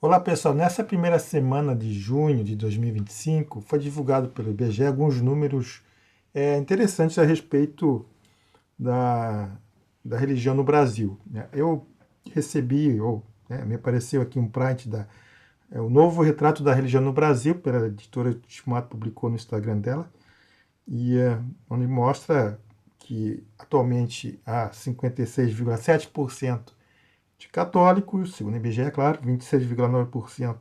Olá pessoal, nessa primeira semana de junho de 2025 foi divulgado pelo IBGE alguns números interessantes a respeito da, da religião no Brasil, né? Eu recebi, me apareceu aqui um print o novo retrato da religião no Brasil, pela editora Ultimato publicou no Instagram dela, onde mostra que atualmente há 56,7% de católicos, segundo o IBGE, é claro, 26,9%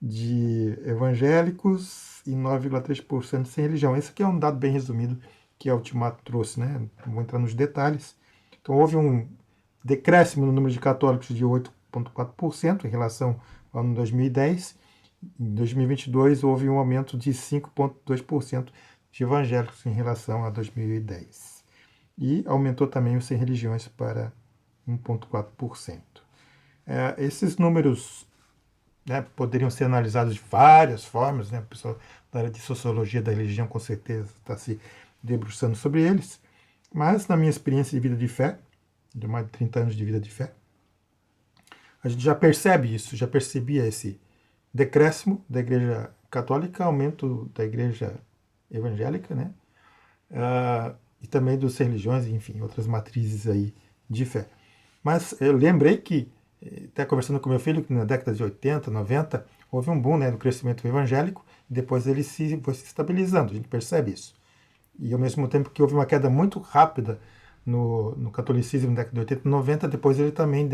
de evangélicos e 9,3% sem religião. Esse aqui é um dado bem resumido que a Ultimato trouxe, né? Não vou entrar nos detalhes. Então houve um decréscimo no número de católicos de 8,4% em relação ao ano 2010. Em 2022 houve um aumento de 5,2% de evangélicos em relação a 2010. E aumentou também os sem religiões para 1,4%. Esses números, né, poderiam ser analisados de várias formas, né? O pessoal da área de sociologia da religião com certeza está se debruçando sobre eles, mas na minha experiência de vida de fé, de mais de 30 anos de vida de fé, a gente já percebe isso, já percebia esse decréscimo da igreja católica, aumento da igreja evangélica, né? E também dos religiões, enfim, outras matrizes aí de fé. Mas eu lembrei que, até conversando com meu filho, que na década de 80, 90, houve um boom, né, no crescimento evangélico, e depois ele foi se estabilizando, a gente percebe isso. E ao mesmo tempo que houve uma queda muito rápida no catolicismo na década de 80 e 90, depois ele também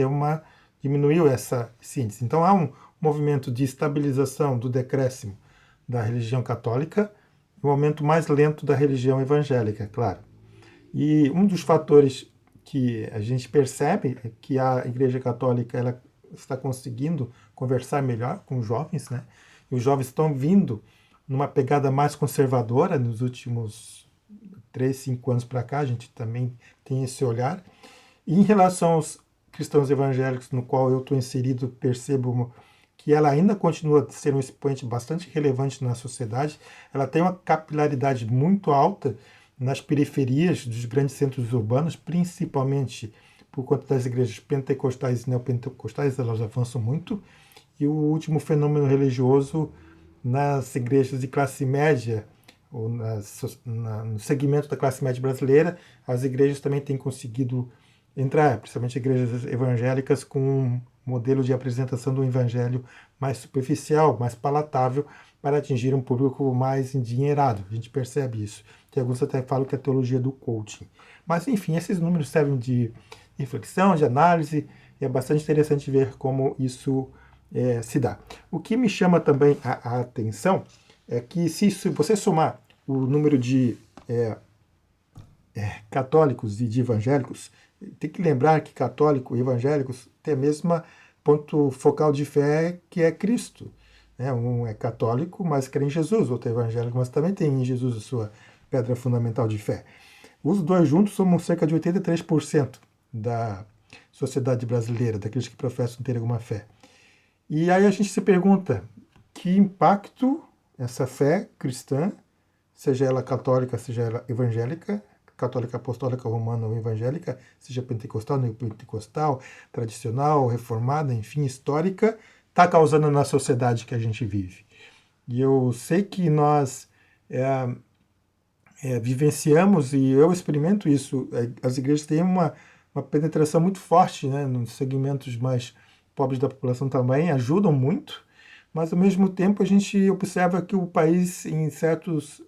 diminuiu esse índice. Então há um movimento de estabilização do decréscimo da religião católica e um aumento mais lento da religião evangélica, claro. E um dos fatores que a gente percebe é que a Igreja Católica ela está conseguindo conversar melhor com os jovens, né? E os jovens estão vindo numa pegada mais conservadora nos últimos 3, 5 anos para cá, a gente também tem esse olhar. E em relação aos cristãos evangélicos, no qual eu estou inserido, percebo que ela ainda continua a ser um expoente bastante relevante na sociedade. Ela tem uma capilaridade muito alta nas periferias dos grandes centros urbanos, principalmente por conta das igrejas pentecostais e neopentecostais, elas avançam muito. E o último fenômeno religioso nas igrejas de classe média, ou no segmento da classe média brasileira, as igrejas também têm conseguido entrar, principalmente igrejas evangélicas, com um modelo de apresentação do evangelho mais superficial, mais palatável, para atingir um público mais endinheirado. A gente percebe isso. Tem alguns até falam que é a teologia do coaching. Mas, enfim, esses números servem de reflexão, de análise, e é bastante interessante ver como isso se dá. O que me chama também a atenção é que se você somar o número de católicos e de evangélicos, tem que lembrar que católico e evangélicos têm a mesma ponto focal de fé que é Cristo. Né? Um é católico, mas crê em Jesus, outro é evangélico, mas também tem em Jesus a sua pedra fundamental de fé. Os dois juntos somam cerca de 83% da sociedade brasileira, daqueles que professam ter alguma fé. E aí a gente se pergunta, que impacto essa fé cristã, seja ela católica, seja ela evangélica, católica apostólica romana ou evangélica, seja pentecostal, neopentecostal, tradicional, reformada, enfim, histórica, está causando na sociedade que a gente vive. E eu sei que nós vivenciamos, e eu experimento isso, as igrejas têm uma penetração muito forte, né, nos segmentos mais pobres da população também, ajudam muito, mas ao mesmo tempo a gente observa que o país em certos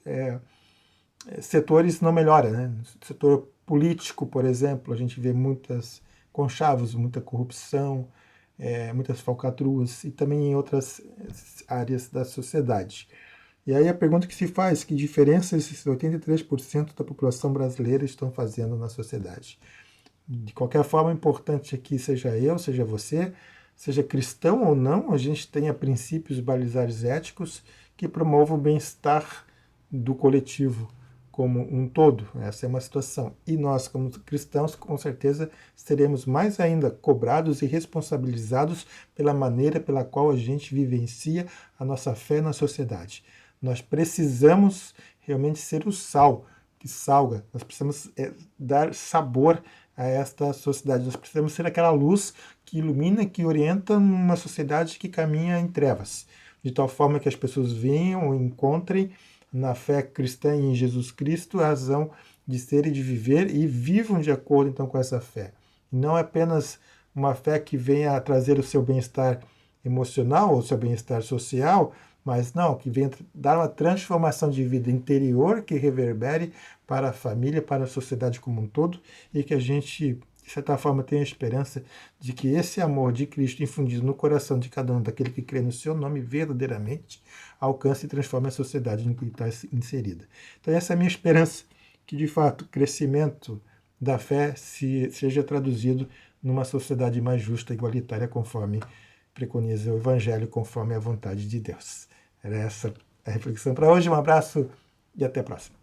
setores não melhora, né? No setor político, por exemplo, a gente vê muitas conchavos, muita corrupção, muitas falcatruas e também em outras áreas da sociedade. E aí a pergunta que se faz, que diferença esses 83% da população brasileira estão fazendo na sociedade? De qualquer forma, é importante aqui, seja eu, seja você, seja cristão ou não, a gente tenha princípios balizares éticos que promovam o bem-estar do coletivo como um todo. Essa é uma situação. E nós, como cristãos, com certeza seremos mais ainda cobrados e responsabilizados pela maneira pela qual a gente vivencia a nossa fé na sociedade. Nós precisamos realmente ser o sal que salga. Nós precisamos dar sabor a esta sociedade. Nós precisamos ser aquela luz que ilumina, que orienta numa sociedade que caminha em trevas, de tal forma que as pessoas venham e encontrem na fé cristã e em Jesus Cristo a razão de ser e de viver e vivam de acordo então com essa fé. E não é apenas uma fé que venha a trazer o seu bem-estar emocional ou o seu bem-estar social, mas não, que venha dar uma transformação de vida interior que reverbere para a família, para a sociedade como um todo, e que a gente, de certa forma, tenha a esperança de que esse amor de Cristo infundido no coração de cada um daquele que crê no seu nome verdadeiramente alcance e transforme a sociedade em que está inserida. Então essa é a minha esperança, que de fato o crescimento da fé seja traduzido numa sociedade mais justa e igualitária, conforme preconiza o Evangelho, conforme a vontade de Deus. Era essa a reflexão para hoje. Um abraço e até a próxima.